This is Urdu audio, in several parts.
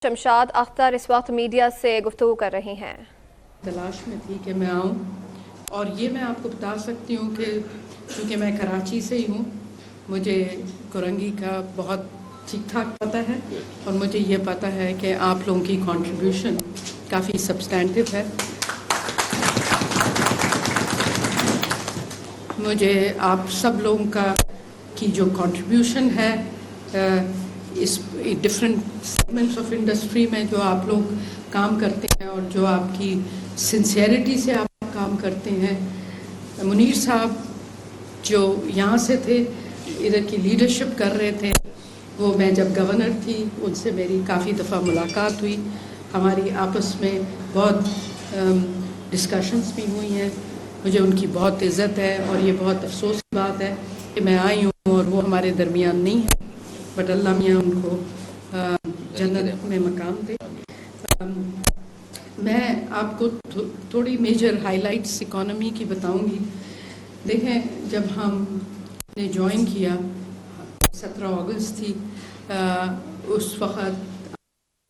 شمشاد اختر اس وقت میڈیا سے گفتگو کر رہی ہیں. تلاش میں تھی کہ میں آؤں اور یہ میں آپ کو بتا سکتی ہوں کہ چونکہ میں کراچی سے ہی ہوں، مجھے کورنگی کا بہت ٹھیک ٹھاک پتہ ہے اور مجھے یہ پتہ ہے کہ آپ لوگوں کی کنٹریبیوشن کافی سبسٹینٹیو ہے. مجھے آپ سب لوگوں کی جو کنٹریبیوشن ہے اس ڈفرینٹ سیگمنٹس آف انڈسٹری میں جو آپ لوگ کام کرتے ہیں اور جو آپ کی سنسیئرٹی سے آپ کام کرتے ہیں. منیر صاحب جو یہاں سے تھے، ادھر کی لیڈرشپ کر رہے تھے، وہ میں جب گورنر تھی ان سے میری کافی دفعہ ملاقات ہوئی، ہماری آپس میں بہت ڈسکشنز بھی ہوئی ہیں. مجھے ان کی بہت عزت ہے اور یہ بہت افسوس کی بات ہے کہ میں آئی ہوں اور وہ ہمارے درمیان نہیں ہے، بٹ اللہ میاں ان کو جنت میں مقام دے. میں آپ کو تھوڑی میجر ہائی لائٹس اکانومی کی بتاؤں گی. دیکھیں، جب ہم نے جوائن کیا 17 اگست تھی، اس وقت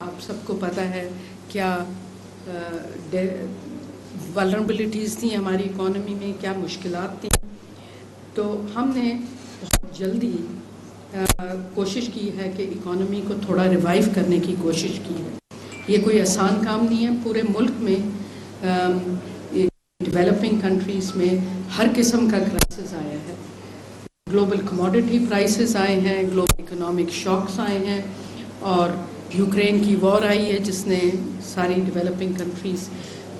آپ سب کو پتہ ہے کیا ولنریبلٹیز تھیں ہماری اکانومی میں، کیا مشکلات تھیں. تو ہم نے بہت جلدی کوشش کی ہے کہ اکانومی کو تھوڑا ریوائیو کرنے کی کوشش کی ہے. یہ کوئی آسان کام نہیں ہے. پورے ملک میں ڈیولپنگ کنٹریز میں ہر قسم کا کرائسس آیا ہے. گلوبل کموڈٹی پرائسز آئے ہیں، گلوبل اکنامک شاکس آئے ہیں، اور یوکرین کی وار آئی ہے جس نے ساری ڈیولپنگ کنٹریز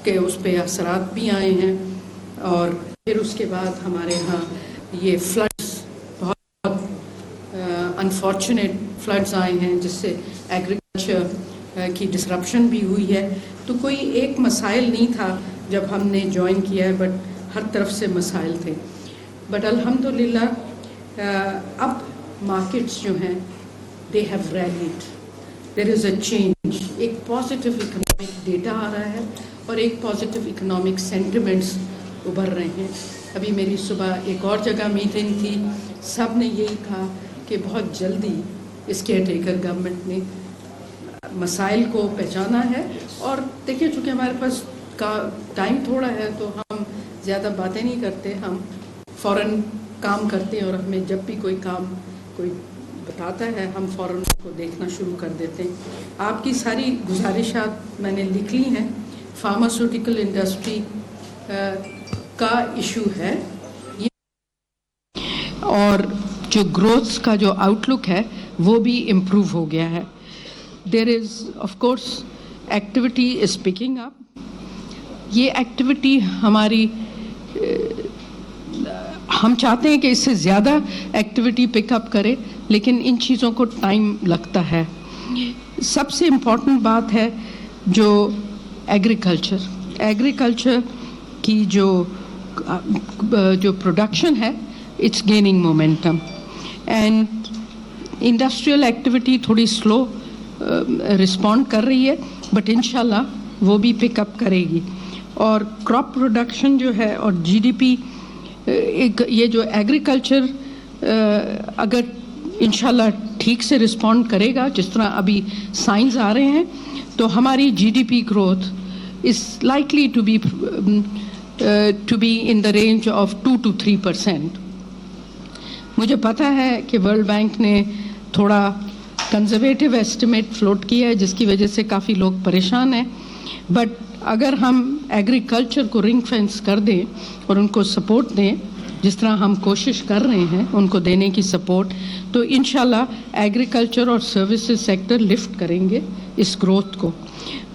کے اس پہ اثرات بھی آئے ہیں. اور پھر اس کے بعد ہمارے ہاں یہ فلڈز، بہت انفارچونیٹ فلڈز آئے ہیں جس سے ایگریکلچر کی ڈسرپشن بھی ہوئی ہے. تو کوئی ایک مسائل نہیں تھا جب ہم نے جوائن کیا ہے، بٹ ہر طرف سے مسائل تھے. بٹ الحمدللہ اب مارکیٹس جو ہیں they have relayed, there is a change. ایک پازیٹیو اکنامک ڈیٹا آ رہا ہے اور ایک پازیٹیو اکنامک سینٹیمنٹس ابھر رہے ہیں. ابھی میری صبح ایک اور جگہ میٹنگ تھی، سب نے یہی کہا کہ بہت جلدی اس کیئر ٹیکر گورنمنٹ نے مسائل کو پہچانا ہے. اور دیکھیں، چونکہ ہمارے پاس ٹائم تھوڑا ہے تو ہم زیادہ باتیں نہیں کرتے، ہم فوراً کام کرتے ہیں، اور ہمیں جب بھی کوئی کام کوئی بتاتا ہے ہم فوراً اس کو دیکھنا شروع کر دیتے ہیں. آپ کی ساری گزارشات میں نے لکھ لی ہیں. فارماسیوٹیکل انڈسٹری کا ایشو ہے، اور جو گروتھ کا جو آؤٹ لک ہے وہ بھی امپروو ہو گیا ہے. There is of course activity is picking up. یہ ایکٹیویٹی ہماری ہم چاہتے ہیں کہ اس سے زیادہ ایکٹیویٹی پک اپ کرے، لیکن ان چیزوں کو ٹائم لگتا ہے. سب سے امپورٹنٹ بات ہے جو ایگریکلچر کی جو پروڈکشن ہے، it's gaining momentum. And industrial activity تھوڑی سلو رسپونڈ کر رہی ہے، بٹ انشاءاللہ وہ بھی پک اپ کرے گی. اور کراپ پروڈکشن جو ہے اور جی ڈی پی، یہ جو ایگریکلچر اگر انشاءاللہ ٹھیک سے رسپونڈ کرے گا، جس طرح ابھی سائنز آ رہے ہیں، تو ہماری G D P growth is likely to be in the range of 2 to 3%. مجھے پتہ ہے کہ ورلڈ بینک نے تھوڑا کنزرویٹو ایسٹیمیٹ فلوٹ کیا ہے جس کی وجہ سے کافی لوگ پریشان ہیں، بٹ اگر ہم ایگریکلچر کو رنگ فینس کر دیں اور ان کو سپورٹ دیں، جس طرح ہم کوشش کر رہے ہیں ان کو دینے کی سپورٹ، تو انشاءاللہ ایگریکلچر اور سروسز سیکٹر لفٹ کریں گے اس گروتھ کو.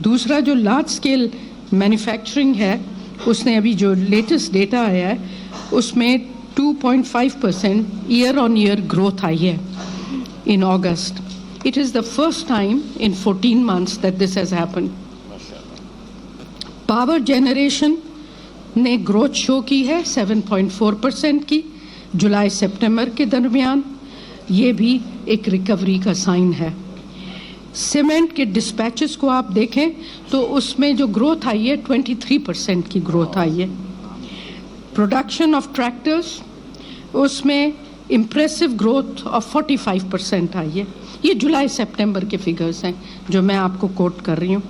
دوسرا جو لارج اسکیل مینوفیکچرنگ ہے، اس نے ابھی جو لیٹسٹ ڈیٹا آیا ہے اس میں 2.5% year on year growth I ہے in August. It is the first time in 14 months that this has happened. Power generation نے گروتھ شو کی ہے 7.4% کی جولائی سپٹمبر کے درمیان. یہ بھی ایک ریکوری کا سائن ہے. سیمنٹ کے ڈسپیچز کو آپ دیکھیں تو اس میں جو گروتھ آئی ہے 23% کی گروتھ آئی ہے. پروڈکشن آف ٹریکٹرز، اس میں امپریسو گروتھ آف 45% آئی ہے. یہ جولائی سپٹمبر کے فگرز ہیں جو میں آپ کو کوٹ کر رہی ہوں.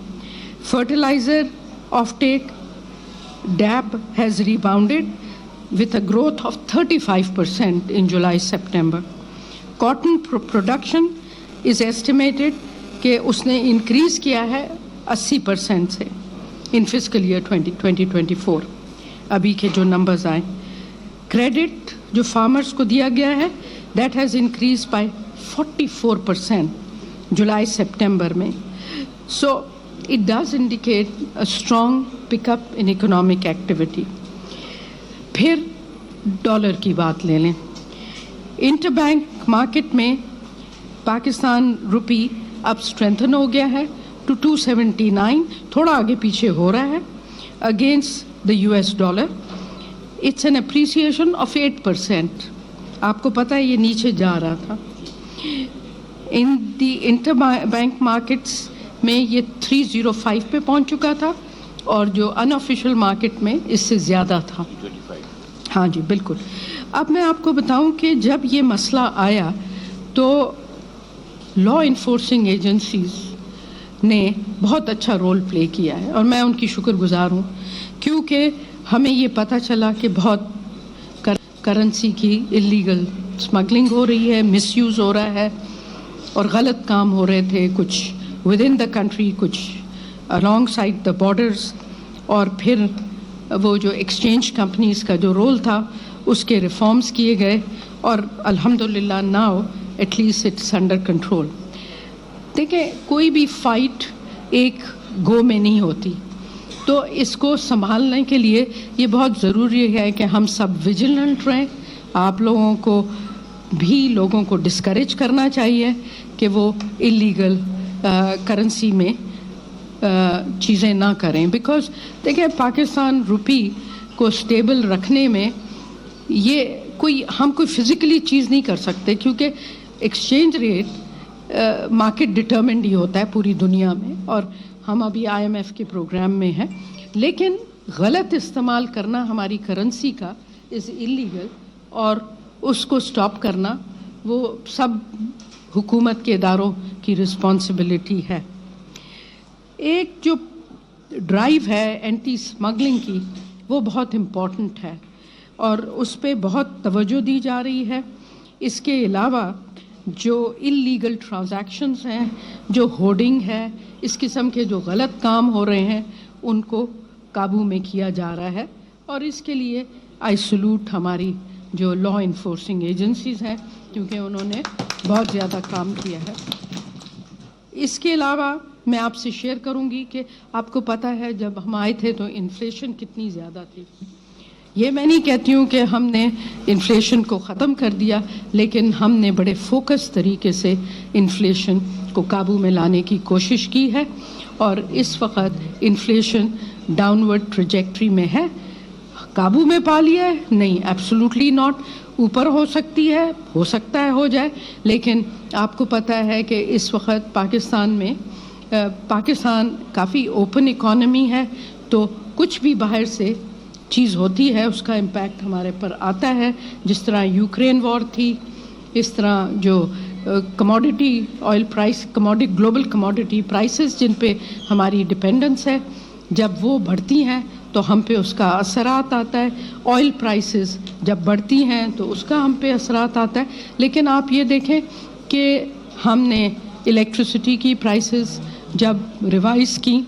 Fertiliser offtake DAP has rebounded with a growth of 35% in July-September. Cotton production is estimated کہ اس نے انکریز کیا ہے 80% سے in fiscal year 2024. ابھی کے جو نمبرز آئیں. کریڈٹ جو فارمرز کو دیا گیا ہے that has increased by 44% جولائی-سپٹمبر میں. So it does indicate a strong pickup in economic activity. پھر ڈالر کی بات لے لیں. انٹر بینک مارکیٹ میں پاکستان روپی اب اسٹرینتھن ہو گیا ہے ٹو 279, تھوڑا آگے پیچھے ہو رہا ہے against the US dollar. It's an appreciation of 8%. آپ کو پتہ ہے یہ نیچے جا رہا تھا. ان دی انٹر بینک مارکیٹس میں یہ 305 پہ پہنچ چکا تھا اور جو ان آفیشیل مارکیٹ میں اس سے زیادہ تھا. ہاں جی بالکل. اب میں آپ کو بتاؤں کہ جب یہ مسئلہ آیا تو لا انفورسنگ ایجنسیز نے بہت اچھا رول پلے کیا ہے اور میں ان کی شکر گزار ہوں کیونکہ ہمیں یہ پتہ چلا کہ بہت کرنسی کی اللیگل اسمگلنگ ہو رہی ہے, مس یوز ہو رہا ہے اور غلط کام ہو رہے تھے, کچھ ود ان دا کنٹری, کچھ along side the borders. اور پھر وہ جو ایکسچینج کمپنیز کا جو رول تھا اس کے ریفارمز کیے گئے اور الحمدللہ now at least it's under control. دیکھیں کوئی بھی فائٹ ایک گو میں نہیں ہوتی, تو اس کو سنبھالنے کے لیے یہ بہت ضروری ہے کہ ہم سب ویجیلنٹ رہیں. آپ لوگوں کو بھی لوگوں کو ڈسکریج کرنا چاہیے کہ وہ اللیگل کرنسی میں چیزیں نہ کریں. بیکاز دیکھیں پاکستان روپی کو اسٹیبل رکھنے میں یہ ہم کوئی فزیکلی چیز نہیں کر سکتے کیونکہ ایکسچینج ریٹ مارکیٹ ڈٹرمنڈ ہی ہوتا ہے پوری دنیا میں اور ہم ابھی IMF کے پروگرام میں ہیں. لیکن غلط استعمال کرنا ہماری کرنسی کا از اللیگل اور اس کو اسٹاپ کرنا وہ سب حکومت کے اداروں کی رسپانسبلٹی ہے. ایک جو ڈرائیو ہے اینٹی اسمگلنگ کی وہ بہت امپورٹنٹ ہے اور اس پہ بہت توجہ دی جا رہی ہے. اس کے علاوہ جو اللیگل ٹرانزیکشنز ہیں, جو ہوڈنگ ہے, اس قسم کے جو غلط کام ہو رہے ہیں ان کو قابو میں کیا جا رہا ہے اور اس کے لیے آئی سلوٹ ہماری جو لا انفورسنگ ایجنسیز ہیں کیونکہ انہوں نے بہت زیادہ کام کیا ہے. اس کے علاوہ میں آپ سے شیئر کروں گی کہ آپ کو پتہ ہے جب ہم آئے تھے تو انفلیشن کتنی زیادہ تھی. یہ میں نہیں کہتی ہوں کہ ہم نے انفلیشن کو ختم کر دیا, لیکن ہم نے بڑے فوکس طریقے سے انفلیشن کو قابو میں لانے کی کوشش کی ہے اور اس وقت انفلیشن ڈاؤنورڈ ٹریجیکٹری میں ہے. قابو میں پا لیا ہے؟ نہیں, ایبسولوٹلی ناٹ. اوپر ہو سکتی ہے, ہو سکتا ہے ہو جائے, لیکن آپ کو پتہ ہے کہ اس وقت پاکستان کافی اوپن اکانومی ہے تو کچھ بھی باہر سے چیز ہوتی ہے اس کا امپیکٹ ہمارے پر آتا ہے. جس طرح یوکرین وار تھی, اس طرح جو commodity oil price, global commodity prices جن پہ ہماری ڈپینڈنس ہے, جب وہ بڑھتی ہیں تو ہم پہ اس کا اثرات آتا ہے. آئل پرائسز جب بڑھتی ہیں تو اس کا ہم پہ اثرات آتا ہے. لیکن آپ یہ دیکھیں کہ ہم نے الیکٹریسٹی کی پرائسز جب ریوائز کی,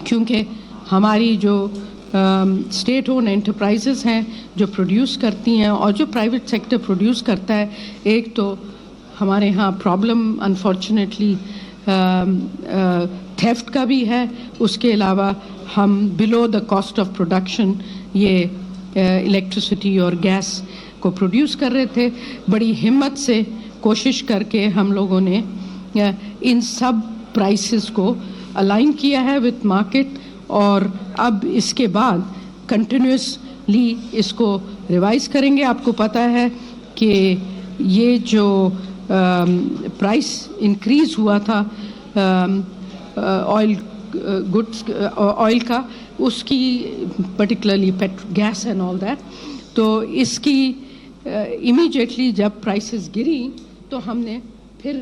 کیونکہ ہماری جو اسٹیٹ اون انٹرپرائزز ہیں جو پروڈیوس کرتی ہیں اور جو پرائیویٹ سیکٹر پروڈیوس کرتا ہے, ایک تو ہمارے ہاں پرابلم انفارچونیٹلی تھیفٹ کا بھی ہے, اس کے علاوہ ہم بلو دا کاسٹ آف پروڈکشن یہ الیکٹریسٹی اور گیس کو پروڈیوس کر رہے تھے. بڑی ہمت سے کوشش کر کے ہم لوگوں نے ان سب پرائسز کو الائن کیا ہے وتھ مارکیٹ اور اب اس کے بعد کنٹینیوسلی اس کو ریوائز کریں گے. آپ کو پتہ ہے کہ یہ جو پرائس انکریز ہوا تھا آئل کا, اس کی particularly gas and all that, تو اس کی امیجیٹلی جب پرائسز گری تو ہم نے پھر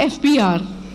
FPR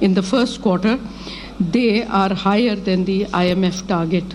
in the first quarter, they are higher than the IMF target.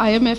IMF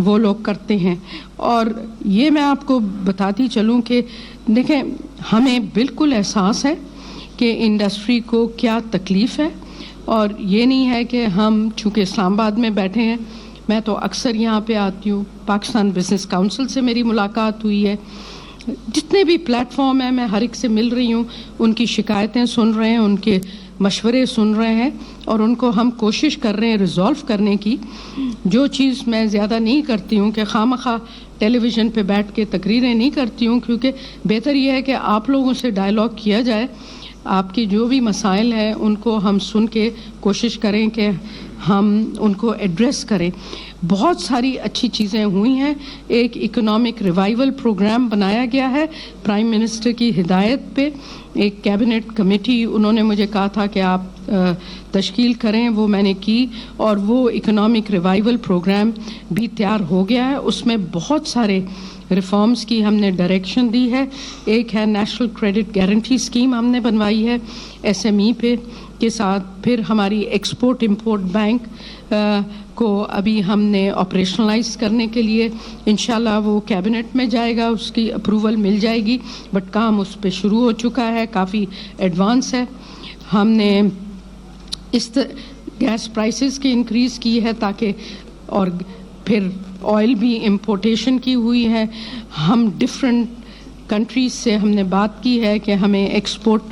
وہ لوگ کرتے ہیں. اور یہ میں آپ کو بتاتی چلوں کہ دیکھیں ہمیں بالکل احساس ہے کہ انڈسٹری کو کیا تکلیف ہے, اور یہ نہیں ہے کہ ہم چونکہ اسلام آباد میں بیٹھے ہیں, میں تو اکثر یہاں پہ آتی ہوں, پاکستان بزنس کاؤنسل سے میری ملاقات ہوئی ہے, جتنے بھی پلیٹ فارم ہیں میں ہر ایک سے مل رہی ہوں, ان کی شکایتیں سن رہے ہیں, ان کے مشورے سن رہے ہیں, اور ان کو ہم کوشش کر رہے ہیں ریزولو کرنے کی. جو چیز میں زیادہ نہیں کرتی ہوں کہ خواہ مخواہ ٹیلی ویژن پہ بیٹھ کے تقریریں نہیں کرتی ہوں, کیونکہ بہتر یہ ہے کہ آپ لوگوں سے ڈائیلاگ کیا جائے, آپ کی جو بھی مسائل ہیں ان کو ہم سن کے کوشش کریں کہ ہم ان کو ایڈریس کریں. بہت ساری اچھی چیزیں ہوئی ہیں. ایک اکنامک ریوائیول پروگرام بنایا گیا ہے پرائم منسٹر کی ہدایت پہ. ایک کیبنٹ کمیٹی انہوں نے مجھے کہا تھا کہ آپ تشکیل کریں, وہ میں نے کی, اور وہ اکنامک ریوائیول پروگرام بھی تیار ہو گیا ہے. اس میں بہت سارے ریفارمز کی ہم نے ڈائریکشن دی ہے. ایک ہے نیشنل کریڈٹ گارنٹی اسکیم ہم نے بنوائی ہے ایس ایم ای پہ کے ساتھ. پھر ہماری ایکسپورٹ امپورٹ بینک کو ابھی ہم نے آپریشنلائز کرنے کے لیے انشاءاللہ وہ کیبنٹ میں جائے گا, اس کی اپروول مل جائے گی, بٹ کام اس پہ شروع ہو چکا ہے, کافی ایڈوانس ہے. ہم نے اس گیس پرائسز کی انکریز کی ہے تاکہ, اور پھر آئل بھی امپورٹیشن کی ہوئی ہے. ہم ڈفرینٹ کنٹریز سے ہم نے بات کی ہے کہ ہمیں ایکسپورٹ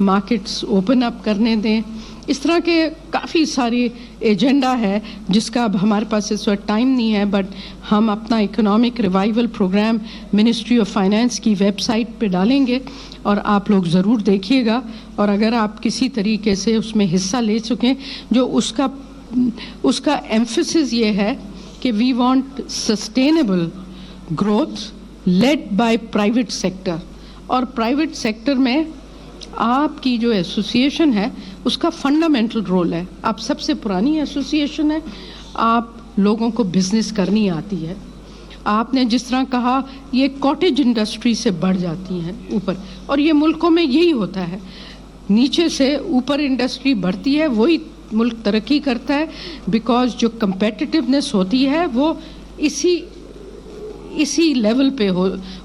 مارکیٹس اوپن اپ کرنے دیں. اس طرح کے کافی ساری ایجنڈا ہے جس کا اب ہمارے پاس اس وقت ٹائم نہیں ہے, بٹ ہم اپنا economic revival programme ministry of finance کی ویب سائٹ پہ ڈالیں گے, اور آپ لوگ ضرور دیکھیے گا. اور اگر آپ کسی طریقے سے اس میں حصہ لے سکیں, جو اس کا ایمفسس یہ ہے کہ we want sustainable growth led by private sector. اور پرائیویٹ سیکٹر میں آپ کی جو ایسوسیشن ہے اس کا فنڈامنٹل رول ہے. آپ سب سے پرانی ایسوسیشن ہے, آپ لوگوں کو بزنس کرنی آتی ہے. آپ نے جس طرح کہا یہ کاٹیج انڈسٹری سے بڑھ جاتی ہیں اوپر, اور یہ ملکوں میں یہی ہوتا ہے, نیچے سے اوپر انڈسٹری بڑھتی ہے وہی ملک ترقی کرتا ہے, بیکاز جو کمپیٹیٹیونیس ہوتی ہے وہ اسی لیول پہ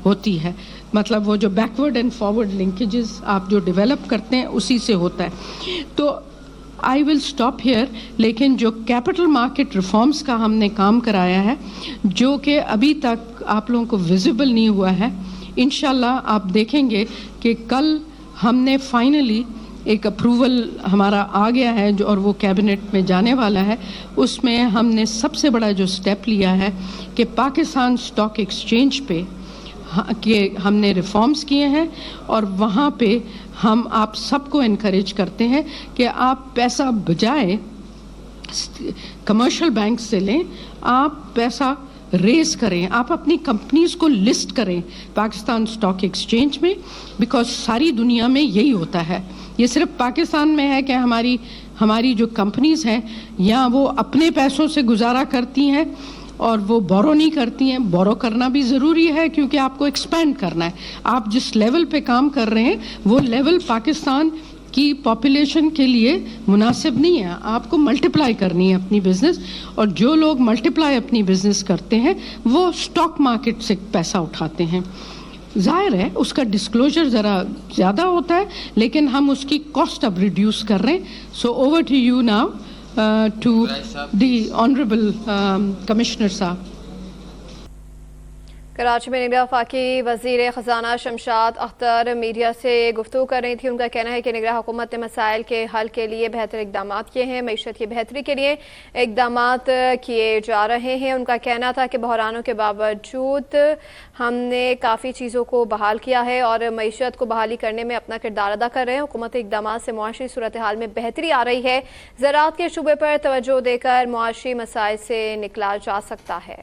ہوتی ہے. مطلب وہ جو بیکورڈ اینڈ فارورڈ لنکیجز آپ جو ڈیولپ کرتے ہیں اسی سے ہوتا ہے. تو آئی ول اسٹاپ ہیئر. لیکن جو کیپٹل مارکیٹ ریفارمز کا ہم نے کام کرایا ہے, جو کہ ابھی تک آپ لوگوں کو ویزیبل نہیں ہوا ہے, انشاءاللہ آپ دیکھیں گے کہ کل ہم نے فائنلی ایک اپروول ہمارا آ گیا ہے, اور وہ کیبنٹ میں جانے والا ہے. اس میں ہم نے سب سے بڑا جو سٹیپ لیا ہے کہ پاکستان اسٹاک ایکسچینج پہ کہ ہم نے ریفارمز کیے ہیں, اور وہاں پہ ہم آپ سب کو انکریج کرتے ہیں کہ آپ پیسہ بجائے کمرشل بینک سے لیں, آپ پیسہ ریز کریں, آپ اپنی کمپنیز کو لسٹ کریں پاکستان اسٹاک ایکسچینج میں, بیکاز ساری دنیا میں یہی ہوتا ہے. یہ صرف پاکستان میں ہے کہ ہماری جو کمپنیز ہیں یا وہ اپنے پیسوں سے گزارا کرتی ہیں اور وہ بورو نہیں کرتی ہیں. بورو کرنا بھی ضروری ہے کیونکہ آپ کو ایکسپینڈ کرنا ہے. آپ جس لیول پہ کام کر رہے ہیں وہ لیول پاکستان کی پاپولیشن کے لیے مناسب نہیں ہے. آپ کو ملٹیپلائی کرنی ہے اپنی بزنس, اور جو لوگ ملٹیپلائی اپنی بزنس کرتے ہیں وہ اسٹاک مارکیٹ سے پیسہ اٹھاتے ہیں. ظاہر ہے اس کا ڈسکلوجر ذرا زیادہ ہوتا ہے, لیکن ہم اس کی کاسٹ اب ریڈیوس کر رہے ہیں. So over to you now to the Honorable Commissioner صاحب. کراچی میں نگراں وفاقی وزیر خزانہ شمشاد اختر میڈیا سے گفتگو کر رہی تھی. ان کا کہنا ہے کہ نگراں حکومت نے مسائل کے حل کے لیے بہتر اقدامات کیے ہیں, معیشت کی بہتری کے لیے اقدامات کیے جا رہے ہیں. ان کا کہنا تھا کہ بحرانوں کے باوجود ہم نے کافی چیزوں کو بحال کیا ہے اور معیشت کو بحالی کرنے میں اپنا کردار ادا کر رہے ہیں. حکومتی اقدامات سے معاشی صورتحال میں بہتری آ رہی ہے. زراعت کے شعبے پر توجہ دے کر معاشی مسائل سے نکلا جا سکتا ہے.